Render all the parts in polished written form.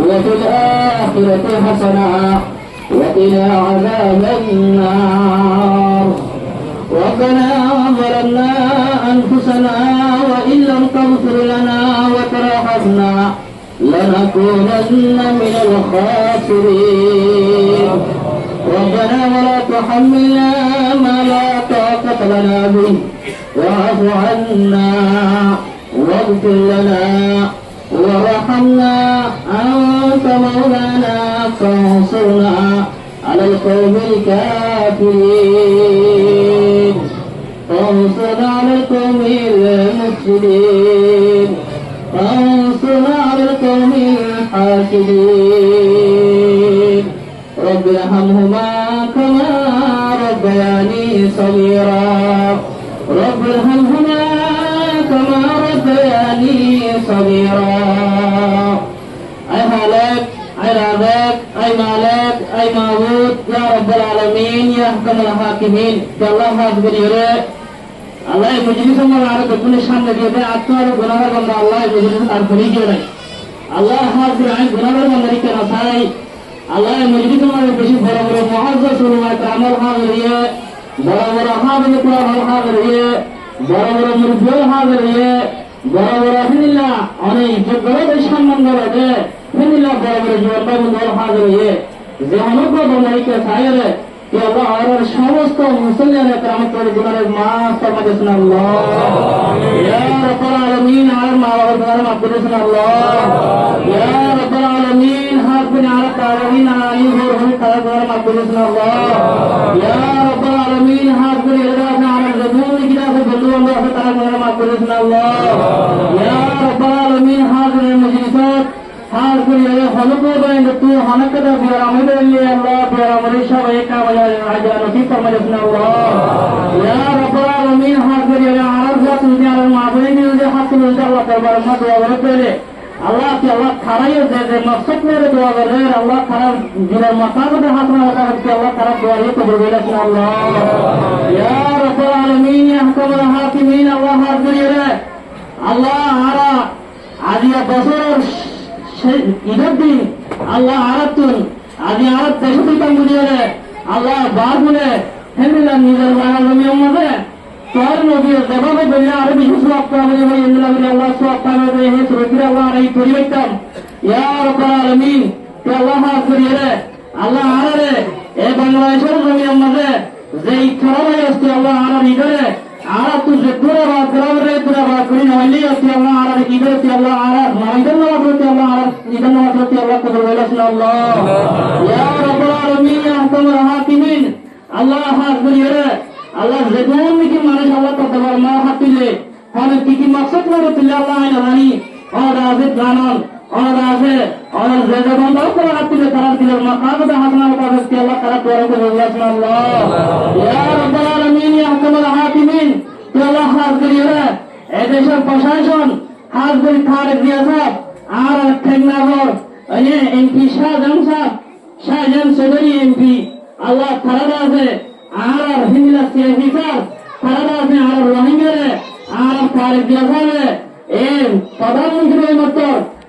وفي الآخرة حسنة وقنا عذاب النار. ربنا ظلمنا أنفسنا وإن لم تغفر لنا وترحمنا لنكونن من الخاسرين. ربنا ولا تحملنا ما لا طاقة لنا به واعف عنا واغفر لنا وارحمنا أنت مولانا فانصرنا على القوم الكافرين. فانصرنا على القوم المفسدين. فانصرنا على القوم الحاسدين. رب ارحمهما كما ربياني صغيرا. رب ارحمهما كما ربياني صغيرا. أي مالك أي رازق أي مالك أي معبود يا رب العالمين يا أحكم الحاكمين. يا الله حافظ يرى الله مجلس আমার আর কোন সামনে দিয়ে দেয় আত্মার গুনাহগার বান্দা আল্লাহ মজলিস আর ভুলি গিয়ে আল্লাহ হাফিজ আইন গুনাহগার বান্দাকে না চাই আল্লাহ মজলিস আমার বেশি বড় বড় মুআজ্জাজ উলামা কামাল হাজিরিয়ে বড় বড় হাফিজ কুরআন হাজিরিয়ে বড় বড় মুরব্বি হাজিরিয়ে বড় বড় আলহামদুলিল্লাহ অনেক যোগ্যতা সম্মান করে আলহামদুলিল্লাহ বড় বড় জীবন বন্ধু হাজিরিয়ে যে অনেক বান্দাকে চাই রে يا الله على সমস্ত মুসলিমদের کرامত গুনাহের মাফ ফরমা দেন আল্লাহ يا رب العالمين على ما ورد মাফ দেন আল্লাহ يا رب العالمين حسبنا على التعاون على ايوب وخلق মাফ দেন আল্লাহ يا رب العالمين حسبنا على الرسول كده بلوا الله تعالى মাফ দেন আল্লাহ يا رب العالمين حاضر المجلسات حاضر يا خلق بين تو هنكدا بيرامد لي الله بيرامد شبه كما عجل نصيب فرما جسنا الله يا رب العالمين حاضر يا عرب ذات الجلال المعبودين يوجد حق من الله تبارك وتعالى الله في الله خراي ده مقصد میرے دعا کر رہے اللہ خراب جنر مقاصد حق میں ہوتا ہے کہ اللہ خراب دعا یہ قبول کرے اللہ يا رب العالمين يا حكم الحاكمين الله حاضر يا الله على عادية بصر ঈদের দিন আল্লাহ আরাতুন আদি আরাত দেশে কামুরিয়ে আল্লাহ বাগুনে হেমিলা নিজের বানানো মধ্যে তোর নবী দেবাবে বলে আরবি সুসওয়াব কামে হয় ইন্দ্রা বলে আল্লাহ সুবহানাহু ওয়া তাআলা হে সুরকির আল্লাহ এই পরিবর্তন ইয়া রাব্বুল আলামিন তে আল্লাহ করিয়ে আল্লাহ আরে এই বাংলাদেশের জমির মধ্যে যে ইচ্ছায় আছে আল্লাহ আর ইদরে আরাত যে পুরো রাত করে পুরো রাত করে হইলে আছে আল্লাহ আর ইদরে তে আল্লাহ আর মাইদান নামাজ আল্লাহ আর ইদান নামাজ আল্লাহ কবুল করুন আল্লাহ ইয়া রাব্বুল আলামিন ইয়া আহকামুল হাকিমিন আল্লাহ করিয়ে আল্লাহ যেমন কি মানুষ আল্লাহ কতবার মা হাতিলে মানে কি মাকসাদ করে তুলে আল্লাহ আইনা জানি আর আছে জানান আর আছে আর যে যখন দাও করে হাতিলে তারা দিলে মাকামে হাসনা পাবে কি আল্লাহ তারা দোয়া করে আল্লাহ ইয়া রাব্বুল আলামিন ইয়া আহকামুল হাকিমিন তো আল্লাহ করিয়ে এই দেশের প্রশাসন হাজর তারেক রিয়াসাত আর ঠেকনাগর এই এমপি শাহজাহান চৌধুরী এমপি আল্লাহ তারা আছে আর হিন্দা সিয়াসিসার তারা আছে আর রোহিঙ্গারে আর তারেক রিয়াসাতে এই প্রধানমন্ত্রী মত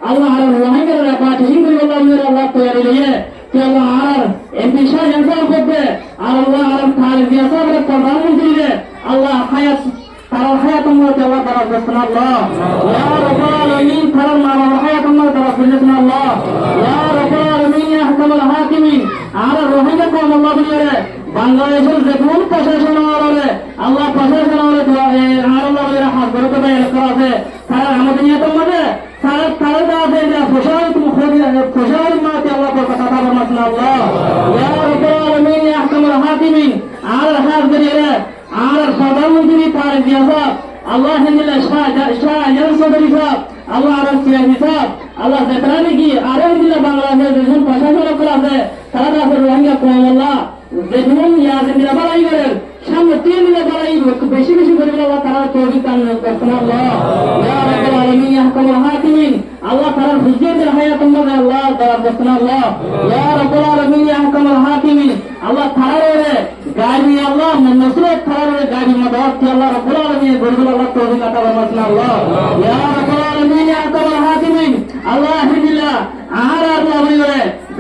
আল্লাহ আর রোহিঙ্গারে পাঠিয়ে করে আল্লাহ তৈরি লিয়ে कि अल्लाह आर एमपी शाहजाहान साहब করতে আর আল্লাহ আর তারেক রিয়াসাতের প্রধানমন্ত্রী রে আল্লাহ হায়াত তার হায়াত মধ্যে আল্লাহ তাআলা দেন আল্লাহ ইয়া রাব্বুল আলামিন তার মা হায়াত মধ্যে তাআলা দেন আল্লাহ ইয়া রাব্বুল আলামিন ইয়া আহকামুল হাকিমিন আর রোহিঙ্গা কওম আল্লাহ বলে বাংলাদেশের যে কোন প্রশাসন আছে আল্লাহ প্রশাসন আছে আর আল্লাহ বলে হাত ধরে বাইরে করা আছে তারা আমাদের নিয়ত মধ্যে তারা আছে যে প্রশাসন প্রশাসন মাতে আল্লাহ কথা বলছেন আল্লাহ ইয়া রাব্বুল আলামিন ইয়া আহকামুল হাকিমিন আর হাত ধরে আর প্রধানমন্ত্রী তারেক রিয়াসাত আল্লাহ হিন্দিল্লাহ শাহজাহান চৌধুরী সাহেব আল্লাহ আর সিয়াসি সাহেব আল্লাহ যেখানে কি আর হিন্দিল্লাহ বাংলাদেশের যেসব প্রশাসন আছে তারা আছে রোহিঙ্গা কম আল্লাহ যেমন ইয়াজিন দিলা বাড়াই করেন সামনে 3 দিনে বাড়াই বেশি বেশি করে আল্লাহ তারা তৌফিক দান করুন আল্লাহ ইয়া রাব্বুল আলামিন ইয়া আহকামুল হাকিমিন আল্লাহ তাআলা হুজ্জতের হায়াত মধ্যে আল্লাহ তাআলা করুন আল্লাহ ইয়া রাব্বুল আলামিন ইয়া আহকামুল হাকিমিন আল্লাহ তাআলা গাড়ি আল্লাহ নসরত তাআলা গাড়ি মদত আল্লাহ রাব্বুল আলামিন গরিব আল্লাহ তৌফিক আতা করুন আল্লাহ ইয়া রাব্বুল আলামিন ইয়া আহকামুল হাকিমিন আল্লাহ হিদিল্লাহ আর আল্লাহ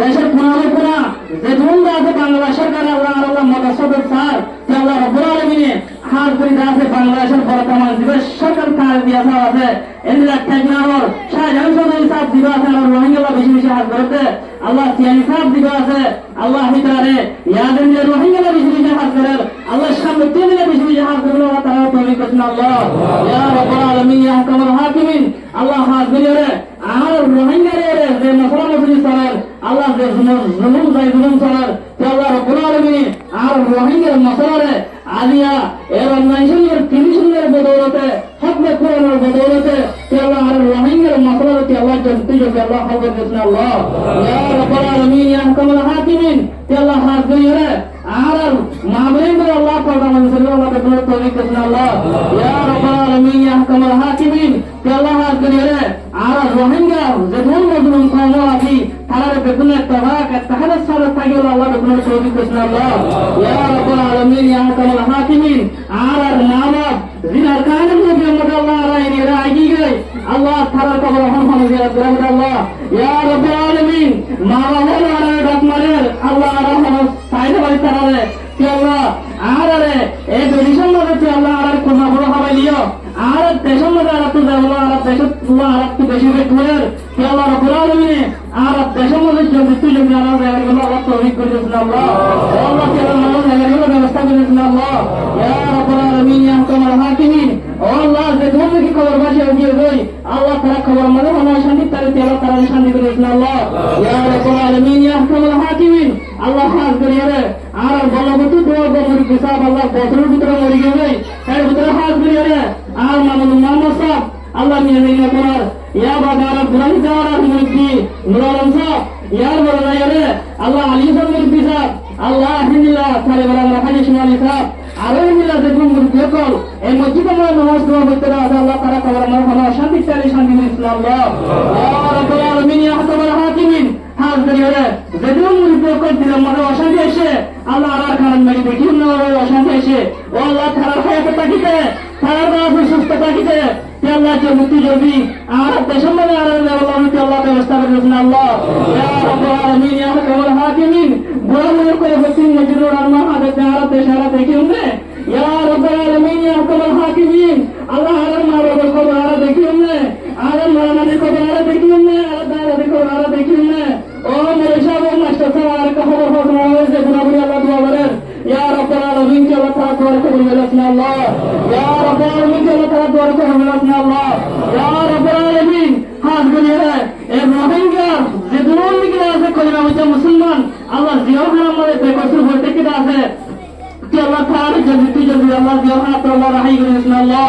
দেশের কোনারে কোনা যে ধুমদা আছে বাংলাদেশ সরকারে আল্লাহ আল্লাহ মদসদ স্যার যে আল্লাহ রব্বুল আলামিনে হাত করে আছে বাংলাদেশের বর্তমান দিবস সরকার কাজ দিয়া আছে এন্দ্রা টেকনার শাহজাহান চৌধুরী সাহেব দিবা আছে আর রোহিঙ্গা বেশি বেশি হাত করতে আল্লাহ সিয়ানি সাহেব দিবা আছে আল্লাহ ভিতরে ইয়াদেন যে রোহিঙ্গা বেশি বেশি হাত করে আল্লাহ সামনে তেমনি বেশি বেশি হাত করে আল্লাহ তাআলা তৌফিক করুন আল্লাহ ইয়া রাব্বুল আলামিন ইয়া হাকামুল হাকিমিন আল্লাহ হাত করে আর রোহিঙ্গা রে যে মসলা মসলি সরের আল্লাহ যে জুলুম সরের তে আল্লাহ রাব্বুল আলামিন আর রোহিঙ্গা মসলা রে আলিয়া এর অনলাইনের তিরিশের বদৌলতে হকমে কোরআনের বদৌলতে তে আল্লাহ আর রোহিঙ্গা মসলা তে আল্লাহ জন্তি যে আল্লাহ হকমে করুন আল্লাহ ইয়া রাব্বুল আলামিন ইয়া হাকামুল হাকিমিন তে আল্লাহ হাত করে আর মামলেন করে আল্লাহ ফরমান সাল্লাল্লাহু আলাইহি ওয়া সাল্লাম তৌফিক করুন আল্লাহ ইয়া রাব্বুল আলামিন ইয়া হাকামুল হাকিমিন তে আল্লাহ হাত করে আর রোহিঙ্গা যে ধন মজলুম কওম আছে তারা বেগুনে তাবাক তাহলে সারা তাগিল আল্লাহ বেগুনে তৌফিক করুন আল্লাহ ইয়া রাব্বুল আলামিন ইয়া হাকামুল হাকিমিন আর নামাব জিনার কারণে নবী মুহাম্মদ আল্লাহ রাইনি রাগি গই আল্লাহ তাআলা কবর রহমান জিয়ারত করে আল্লাহ ইয়া রাব্বুল আলামিন মাওলানা আর ডাকমারের আল্লাহ রহমান সাইদ বাড়ি তারারে কে আল্লাহ আরে এই বেরিশন মধ্যে আল্লাহ আর কোন বড় হাবাইলিও আর দেশের মধ্যে আর তো যাবো আর দেশের তুলা আর তো বেশি বেকুয়ের কে আল্লাহ রাব্বুল আলামিন আর দেশের মধ্যে যদি তুই যদি আর জায়গাগুলো আল্লাহ তৌফিক করে দিন আল্লাহ আল্লাহ কে আল্লাহ জায়গাগুলো ব্যবস্থা করে দিন আল্লাহ ইয়া রাব্বুল আলামিন ইয়া হাকামুল হাকিমিন ও আল্লাহ যে ধর্ম কি খবর বাসে দিয়ে গই আল্লাহ তাআলা খবর মানে হলো শান্তি তারে তেলা তারা শান্তি করে দিন আল্লাহ ইয়া রাব্বুল আলামিন ইয়া হাকামুল হাকিমিন আল্লাহ হাজ করিয়ে আর বলবতু দোয়া বমরি কিসাব আল্লাহ বছরের ভিতরে মরি গেছে এর ভিতরে হাজ করিয়ে আর মামুন সাহেব আল্লাহ নিয়ে নিয়ে করার ইয়া বাবার বুরানি যাওয়ার মুরব্বি নুরুল সাহেব ইয়ার বড় রাইরে আল্লাহ আলী সাহেব মুরব্বি সাহেব আল্লাহ হিল্লাহ সারে বড় রাহানি সুমানি সাহেব আর হিল্লাহ যে মুরব্বি কল এই মসজিদে নামাজ দোয়া করতে আছে আল্লাহ তাআলা কবর মারহামা শান্তি চাই শান্তি দিন আল্লাহ ইয়া রাব্বুল আলামিন ইয়া হাকামুল হাকিমিন হাজ করিয়ে যেদিন মুরব্বি কল দিলাম মানে অশান্তি আসে আল্লাহ আর কারণ মেরি দেখি না অশান্তি আসে ও আল্লাহ তাআলা হায়াতে তাকিতে তার বাবা সুস্থ তাকিতে আল্লাহ যে মুক্তি জলদি আর দেশের মধ্যে আর আল্লাহ ব্যবস্থা করে দিন আল্লাহ ইয়া রাব্বুল আলামিন ইয়া হাকামুল হাকিমিন বড় বড় করে বসিন মজরুর আর মাহাদে আর দেশারা দেখি উনে ইয়া রাব্বুল আলামিন ইয়া হাকামুল হাকিমিন আল্লাহ আর মারব খবর আর দেখি উনে আর মারামারি খবর আর দেখি উনে আর দাঁড়া খবর আর দেখি উনে ও মেরে সাহেব মাস্টার সাহেব আর খবর খবর হয়েছে গুনাহগার আল্লাহ দোয়া করেন ইয়া রাব্বুল আলামিন কে আল্লাহ তাআলা দোয়া কবুল করেন আল্লাহ ইয়া রাব্বুল আলামিন কে আল্লাহ তাআলা দোয়া কবুল করেন আল্লাহ ইয়া রাব্বুল আলামিন হাত গনিয়ে এই রোহিঙ্গা যে দুনিয়া থেকে আছে কলিমা হচ্ছে মুসলমান আল্লাহ জিয়ার হারাম মধ্যে বেকসুর হতে কি আছে কে আল্লাহ তাআলা যদি আল্লাহ জিয়ার হাত আল্লাহ রাহি করেন আল্লাহ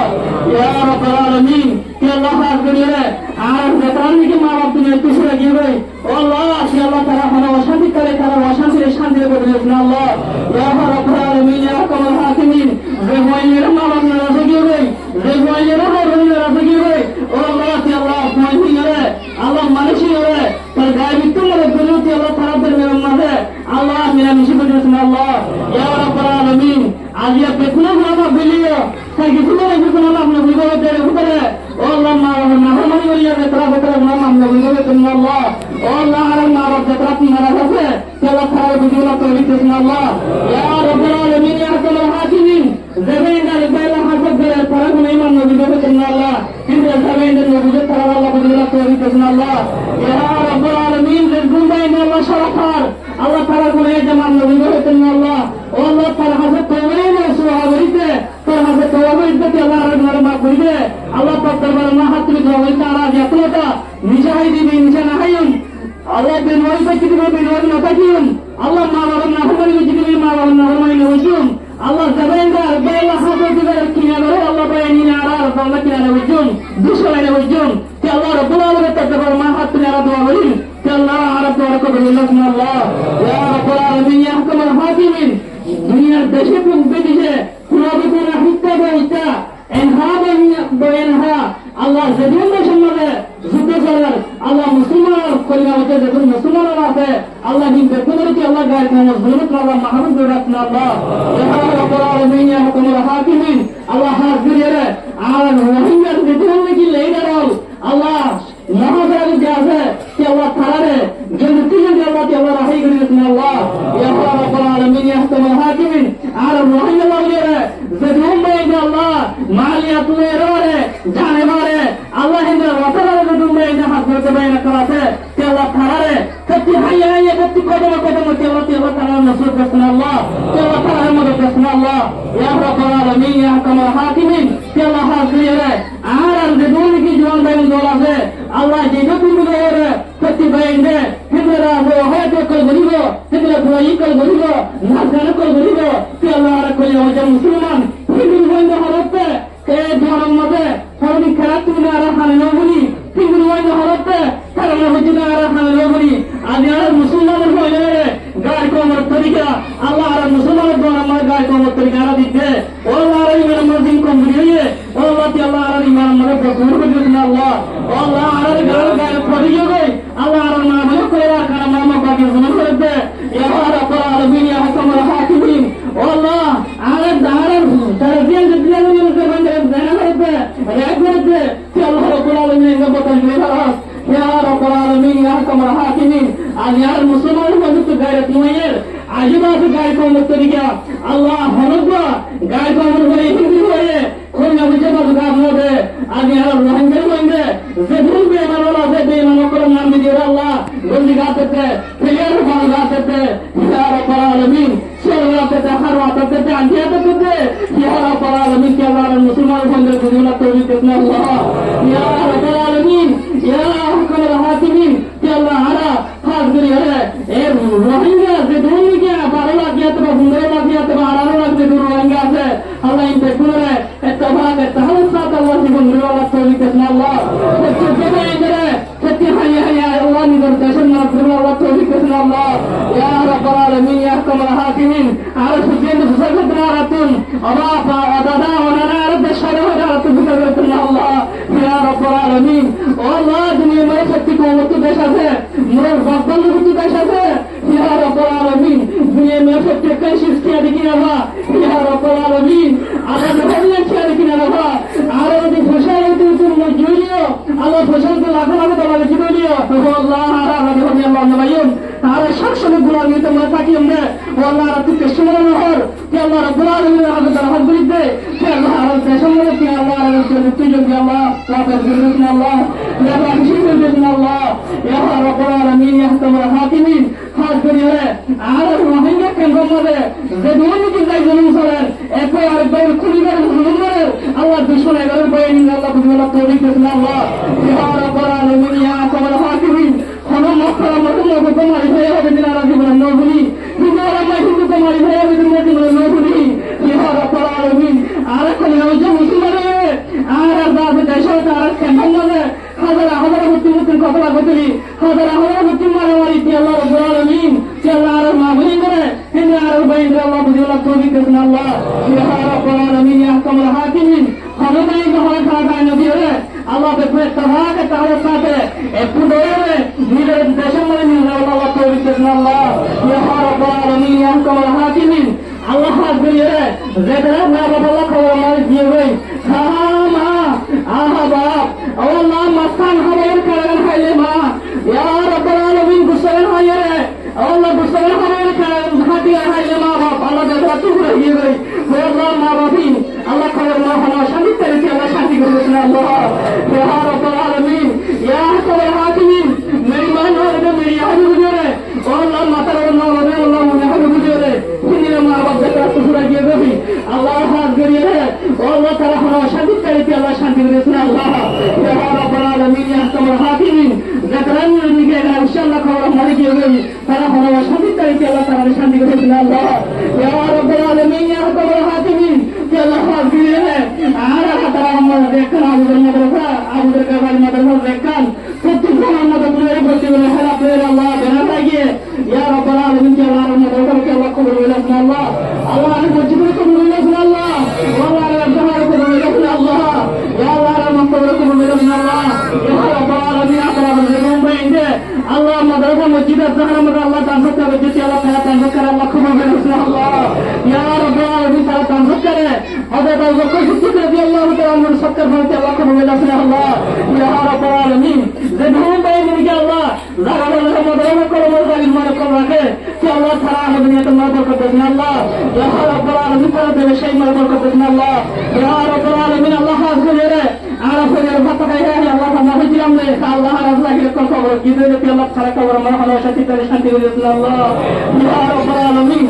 ইয়া রাব্বুল আলামিন কে আল্লাহ হাত গনিয়ে আর বেতান থেকে মা বাপ তুমি খুশি রাখিয়ে ভাই ও আল্লাহ কে আল্লাহ তাআলা হলো অশান্তি করে তারা অশান্তির শান্তি করে দিন আল্লাহ ইয়া রাব্বুল আলামিন ইয়া হাকামুল হাকিমিন যে হইলের মা বাপ নারাজ হয়ে ভাই যে হইলের হইলের নারাজ হয়ে ভাই ও আল্লাহ কে আল্লাহ হইনি রে আল্লাহ মানসি রে তার গায়ে মৃত্যু মরে দুনিয়াতে আল্লাহ তারাদের মেরম মাঝে আল্লাহ মিলামিশি করে দিন আল্লাহ ইয়া রাব্বুল আলামিন আজিয়া বেকুনা গুনাহ বলিও তাই কিছু করে বেকুনা আপনি বুঝাবে দেরে ভিতরে ও আল্লাহ মা নাহমানি বলিয়া বেতরা বেতরা গুনাহ আপনি বুঝাবে দিন আল্লাহ ও আল্লাহ আর মা বাপ যারা আপনি নারাজ আছে কে আল্লাহ তাআলা বুঝিয়ে তৌফিক দিন আল্লাহ ইয়া রাব্বুল আলামিন ইয়া হাকামুল হাকিমিন জমিনদার বাইলা হাসব করে পরাগুন ইমান নবী দিন আল্লাহ কিন্তু জমিনদার নবী তাআলা আল্লাহ বুঝিয়ে তৌফিক দিন আল্লাহ ইয়া রাব্বুল আলামিন যে গুনাহ আল্লাহ শরফার আল্লাহ তাআলা গুনাহ জামান নবী দিন আল্লাহ ও আল্লাহ তাআলা হাসব করে সুবহানাল্লাহ তোর হাতে তওবা ইজ্জত আল্লাহ আর মা কইবে আল্লাহ পাক দরবার মা হাত তুলে দোয়া করি তারা যতটা নিশাই দিবি নিশা না হাইন আল্লাহ বেনওয়াই পাকি দিবে বেনওয়াই না তাকিউন আল্লাহ মা বাবা না হমারি দিবি মা বাবা না হমারি নজুম আল্লাহ জাবাইন্দার বেলা হাতে দিবে কিনা করে আল্লাহ বাইনি না আর আল্লাহ কিনা নজুম দুশলাই নজুম তে আল্লাহ রাব্বুল আলামিন তার দরবার মা হাত তুলে আর দোয়া করি তে আল্লাহ আর দোয়া কবুল আল্লাহ ইয়া রাব্বুল আলামিন ইয়া হাকামুল হাকিমিন দুনিয়ার দেশে বিদেশে কুরাবে কোনা হিত্তা বইতা এনহা বইনহা আল্লাহ যেদিন দেশের মধ্যে যুদ্ধ চলার আল্লাহ মুসলমান কলিমা হচ্ছে যখন মুসলমান আছে আল্লাহ কিন্তু কোনরটি আল্লাহ গায়ের কোন জুলুম আল্লাহ মাহবুব রাখছেন আল্লাহ ইয়া রাব্বুল আলামিন ইয়া হাকামুল হাকিমিন আল্লাহ হাজিরে আর রোহিঙ্গা যেদিন নাকি লেডার আল্লাহ মহাজারি যে আছে কে আল্লাহ তারারে যদি তিন আল্লাহ Allah Allah rahi gurusna Allah ya rabbal alamin ya ahkamul hakimin ar rahim Allah yere zedum bayna Allah maliya tuere jane mare Allah hinda wasara zedum bayna hasrat bayna karate ke Allah tharare kati hayya kati kodama ke Allah tara nasr gurusna Allah ke Allah tara madad gurusna Allah ya rabbal alamin ya ahkamul hakimin ke Allah hasire ar zedum ki juan bayna dolase Allah jega tumure kati bayne hindra ho hayto kal goribo hindra bhai kal goribo nazana kal goribo ke Allah ar koi hoja musliman hindu hoinda haratte ke dharam made honi karatu na ara hanno boli hindu hoinda haratte karana hojina ara hanno boli adi ar musliman hoye gaay ko mar tarika Allah ar musliman dora mar gaay ko mar tarika ara ditte o Allah ar iman mazin ko buriye o Allah ti Allah ar iman mar ko gurbe Allah o Allah ar gaay padiyo gay Allah ar ma bolo ko ara kana mama bagi zaman korte ya rabbal alamin ya ahkamul hakimin o Allah ar darar tarabiyan diyan ni ko bande dana korte rekorde ti Allah rabbul alamin ga botal meharas ya rabbal alamin ya ahkamul hakimin आज यार मुसलमान मजद तो गायरत Muir आजिबा से गाय को मत तरीका अल्लाह हरबा गाय को मन करे हिंदी होए कोई ना मुझे बस गाय हो दे आज यार रोहिंग्या होंगे जरूर बे मनोला से बे मनोकर नाम में दिया अल्लाह गोली गाते थे फिर बाल गाते थे या रब्बल आलमीन सोलाते थे हर वाते थे अंधिया थे या रब्बल आलमीन के अल्लाह मुसलमान बंदे को दिला तौफीक देना अल्लाह या रब्बल आलमीन या हुक्म हाकिमीन के अल्लाह हरा खास करी है ए रोहिंग्या से दूर के 12 लाख या तो 15 लाख या तो 18 लाख से दूर रोहिंग्या से अल्लाह इन पे कुल है इत्तफाक है तहल साथ अल्लाह से बंदे वाला तौफीक देना अल्लाह सच्चे में इधर है सच्चे है अल्लाह निदर दर्शन में बंदे वाला तौफीक देना अल्लाह या रब्बल आलमीन या अहकमुल हाकिमीन आर सुजन सुसगत नारातुन अबा अदादा वनाना रब शरह नारातुन बिकरतुन अल्लाह या रब्बल आलमीन ओ अल्लाह दुनिया में शक्ति को मत देशा से मोर बंद को देशा से या रब्बल आलमीन दुनिया में शक्ति कैसे किया दिखना बा या रब्बल आलमीन आला नबी किया दिखना बा आर यदि फसाल तो तुम मजूरियो अल्लाह फसाल को लाख लाख डॉलर की दियो तो अल्लाह आरा रबी अल्लाह नबीम आरा शख्स में गुलामी तो मत की हमने अल्लाह रब के सुमन हर कि अल्लाह रब्बुल आलमीन हक तरह बलिद दे कि अल्लाह रब के सुमन कि अल्लाह रब के तुझे कि अल्लाह वापस बिरना अल्लाह या रशीद बिरना अल्लाह या रब्बुल आलमीन या अहकमुल हाकिमीन खास करिए आरा रोहिंग्या के गमले जदून की जाय जुलूम सरेन एको आर बैल खुलीगर जुलूम करे अल्लाह दुश्मन अगर बैन अल्लाह बुझला तौफीक देना अल्लाह या रब्बुल आलमीन या अहकमुल हाकिमीन हम मक्का मदीना को तुम्हारी भय हो दिन राजी बना नो भूली तुम्हारा मैं हिंदू तुम्हारी भय हो दिन राजी बना नो भूली या रब्बुल आलमीन आरा को नौज मुसलमान है आरा दास देशो तारा के हमले हजारा हजारा मुत्ती कपड़ा गतली हजारा हजारा मुत्ती मारे वाली थी अल्लाह रब्बुल आलमीन कि अल्लाह रा माबली करे हिंद आरा बैन अल्लाह बुझला तौफीक देना अल्लाह या रब्बुल आलमीन या अहकमुल हाकिमीन हमें नहीं कहा था नबी है अल्लाह पे कोई तबाह के तारे साथे एक दोरे नीले देशों में नहीं अल्लाह तौफीक देना अल्लाह या रब्बुल आलमीन या अहकमुल हाकिमीन अल्लाह हाजिर है ज़ेदरा ना अल्लाह को हमारे दिए हुए खामा आहा बाप अल्लाह मस्तान हमारे करन है ले मां या रब्बुल आलमीन गुस्सा है अल्लाह गुस्सा हमारे करन घाटी है ले मां बाप अल्लाह जैसा तू रही गई वो अल्लाह मां बापी अल्लाह को अल्लाह हमारा शांति तरीके अल्लाह शांति कर देना अल्लाह या रब्बुल आलमीन या अहकमुल हाकिमीन मेरी मान और मेरी याद गुजरे और अल्लाह माता रो ना रो अल्लाह मुझे हद गुजरे हिंदी मां बाप का सुरा किए गई अल्लाह हाथ करिए और अल्लाह ताला हमारा शांति तरीके अल्लाह शांति कर देना अल्लाह या रब्बुल आलमीन या अहकमुल हाकिमीन ज़करान ने के इंशाअल्लाह खबर हमारी की गई ताला हमारा शांति तरीके अल्लाह ताला शांति कर देना अल्लाह या रब्बुल आलमीन या अहकमुल हाकिमीन कि अल्लाह हाजिर है आरा ताला हमारा देखना आबुदर मदरसा आबुदर का बाल मदरसा देखन प्रत्येक zaman मदरसा बोलते हुए हला पे अल्लाह देना चाहिए या रब्बुल आलमीन के अल्लाह मदरसा के अल्लाह को बोले अल्लाह अल्लाह ने मस्जिद को बोले अल्लाह अल्लाह ने जमात को बोले अल्लाह या अल्लाह ने मकबर को बोले अल्लाह या रब्बुल आलमीन आपका बंदों में इंदे अल्लाह मदरसा मस्जिद जहरा में अल्लाह ताज़ा कर देते अल्लाह ताज़ा कर अल्लाह को बोले अल्लाह या रब्बुल आलमीन ताज़ा करे हज़रत अबू बकर सिद्दीक़ रज़ियल्लाहु तआला अन्हु शक्कर बनते अल्लाह को बोले अल्लाह या रब्बुल आलमीन ज़दून बैन के अल्लाह ज़रा मदरसा को बोले রাখে কে আল্লাহ তারা আমাদের নিয়ে মাফ করতেছেন আল্লাহ ইয়া রাব্বুল আলামিন তারা দেবে সেই মাফ করতেছেন আল্লাহ ইয়া রাব্বুল আলামিন আল্লাহ হাজরে রে আর ফজর ভাত খাই হে আল্লাহ আমরা হইলাম রে আল্লাহ রাব্বুল কে কবর কি দেবে কে আল্লাহ তারা কবর মা হলো শান্তি করে শান্তি দিয়েছেন আল্লাহ ইয়া রাব্বুল আলামিন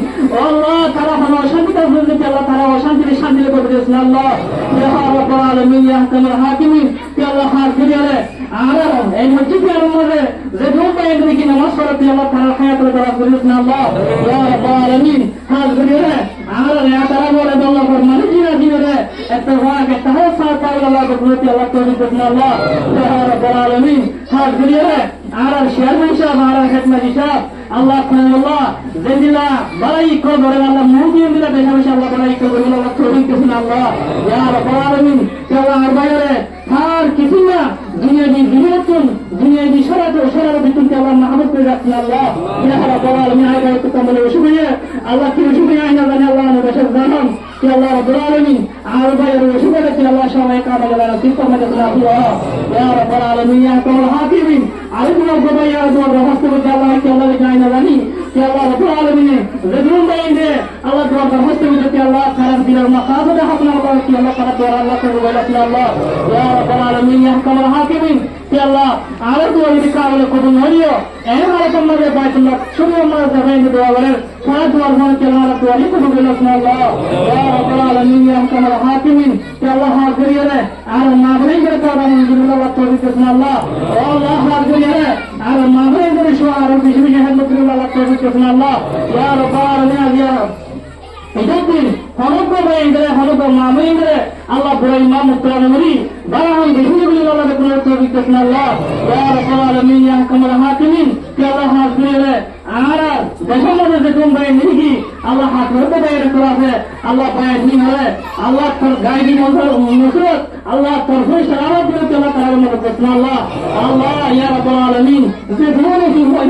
আল্লাহ তারা হলো শান্তি করে দিয়েছেন আল্লাহ তারা শান্তি শান্তি করে দিয়েছেন আল্লাহ ইয়া রাব্বুল আলামিন ইয়া কামাল হাকিমিন কে আল্লাহ হাজরে রে আর এই মসজিদের মধ্যে যে ধোপা এগুলি কি নামাজ পড়তে আল্লাহ তাআলা হায়াতুল বারাক করেছেন আল্লাহ ইয়া রাব্বুল আলামিন হাজরে রে আর ইয়া তারা বলে আল্লাহ ফরমানে জিনা দিনে একটা ওয়াক একটা হাসা পাওয়া আল্লাহ বলতে আল্লাহ তৌফিক দেন আল্লাহ ইয়া রাব্বুল আলামিন হাজরে রে আর শেয়ারম্যান সাহেব আর হেডম্যান সাহেব আল্লাহ আল্লাহ জিন্দিলা বালাই কো ধরে আল্লাহ মুহিয়ে দিলা বেশা বেশা আল্লাহ বালাই কো ধরে আল্লাহ তৌফিক দেন আল্লাহ ইয়া রাব্বুল আলামিন আল্লাহ আর বাইরে আর কিছু না দুনিয়া দি সারা বিতুন কে আল্লাহ মাহবুব করে রাখছেন আল্লাহ ইয়া রাব্বুল আলামিন আয় গায়ত কামলে শুকরিয়া আল্লাহ কি শুকরিয়া আইনা জানি আল্লাহ নে বেশা জানাম কি আল্লাহ রাব্বুল আলামিন আর বাইরে শুকরিয়া কি আল্লাহ সবাই কামলে জানা সিস্টেম মধ্যে আল্লাহ ইয়া রাব্বুল আলামিন ইয়া কামাল হাকিমিন আলাইকুম গবাইয়া দোয়া রাস্তা মধ্যে আল্লাহ কি আল্লাহ জানা জানি কি আল্লাহ রাব্বুল আলামিন জেদুন বাইন্দে আল্লাহ দোয়া রাস্তা মধ্যে কি আল্লাহ খারাপ দিলার মাকাসদ হাকনা আল্লাহ কি আল্লাহ তাআলা দোয়া আল্লাহ করে বলেছেন আল্লাহ ইয়া রাব্বুল আলামিন ইয়া কামাল হাকিমিন কি আল্লাহ আর দোয়া যদি কামলে কবুল হইও এই মালাকুম মধ্যে বাইতুল্লাহ শুরু আমরা জানাই দোয়া বলেন সারা দোয়ার মধ্যে কি আল্লাহ দোয়া লি কবুল বলেছেন আল্লাহ ইয়া রাব্বুল আলামিন ইয়া কামাল হাকিমিন কি আল্লাহ হাজির রে আর মা বলেন যে তারা আলহামদুলিল্লাহ তৌফিক দেন আল্লাহ আল্লাহ হাজির রে আর মা বলেন যে শো আর বেশি বেশি আলহামদুলিল্লাহ তৌফিক দেন আল্লাহ ইয়া রাব্বুল আলামিন ইয়া ইদাদিন হলক বাইন্দে হলক মা বাইন্দে আল্লাহ বড় ইমাম মুত্তামিরি বারাহাম বিহুলিল্লাহ আল্লাহ কোন তৌফিক দেন আল্লাহ ইয়া রাব্বুল আলামিন ইয়া কামাল হাকিমিন কি আল্লাহ হাজির রে আর দেশের মধ্যে যে কোন ভাই নিহি আল্লাহ হাত ধরতে বাইরে করাছে আল্লাহ পায় নি হলে আল্লাহ তোর গাইডি নসরত আল্লাহ তোর ফয়সালা আল্লাহ দিলে আল্লাহ তাআলা মদদ করছেন আল্লাহ আল্লাহ ইয়া রাব্বুল আলামিন যে ধরে কি হয়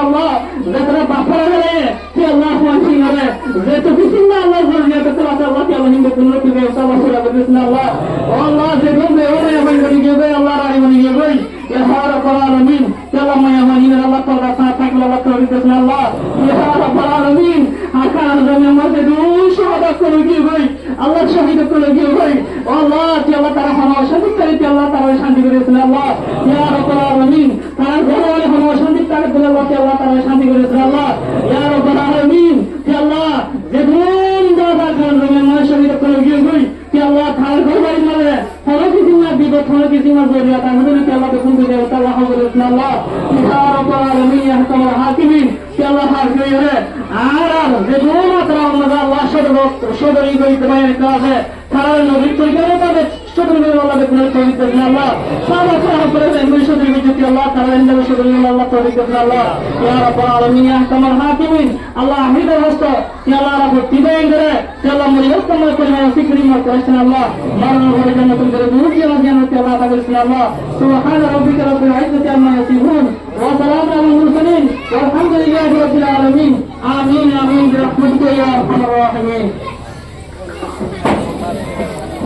আল্লাহ যে তোরা বাফারা হলে কি আল্লাহ ওয়াসি হলে যে তো বিসমিল্লাহ আল্লাহ বলে তো তোরা আল্লাহ কি আল্লাহ নিন্দে কোন কি ব্যবস্থা আল্লাহ করে দিয়েছেন আল্লাহ আল্লাহ যে গমে ওরে আমি করি গবে আল্লাহ রাই বনি গবে ইয়া রাব্বুল আলামিন আল্লাহ মায়া মানি আল্লাহ তাআলা সাথে আল্লাহ করে দিয়েছেন আল্লাহ ইয়া রাব্বুল আলামিন আকার জমি মধ্যে দুই শহদা করে গিয়ে ভাই আল্লাহ শহীদ করে গিয়ে ভাই আল্লাহ কি আল্লাহ তারা হাওয়া শান্তি করে আল্লাহ তারা শান্তি করেছেন আল্লাহ ইয়া রাব্বুল আলামিন তারা ঘরে হাওয়া শান্তি করে দিলে আল্লাহ তারা শান্তি করেছেন আল্লাহ ইয়া রাব্বুল আলামিন কি আল্লাহ যে দুন দাদা গান জমি মধ্যে শহীদ করে গিয়ে ভাই কি আল্লাহ তারা ঘর বাড়ি মারে হলো কিছু না বিপদ হলো কিছু না জড়িয়ে তাহলে কি আল্লাহ দেখুন দিলে আল্লাহ করেছেন আল্লাহ ইয়া রাব্বুল আলামিন ইয়া কামাল হাকিমিন কি আল্লাহ হাজির রে আর যে দোয়া মাত্রা আমরা আল্লাহ সদরি করিতে বাইরে কাছে তারা নবী তরিকারে তবে সদরি করে আল্লাহ দেখুন তৌফিক দেন আল্লাহ সারা সারা করে দেন সদরি বিজতি আল্লাহ তারা ইন্দা সদরি আল্লাহ তৌফিক দেন আল্লাহ ইয়া রাব্বুল আলামিন ইয়া কামাল হাকিমিন আল্লাহ আহিদের হস্ত ইয়া আল্লাহ রাব্বুল তিবাই করে ইয়া আল্লাহ মরিয়তম করে ফিকরি মত করেছেন আল্লাহ মারনা করে জান্নাতুল করে দুনিয়া জান্নাত আল্লাহ তাআলা আল্লাহ সুবহান রাব্বিকা রাব্বিল ইজ্জাতি আম্মা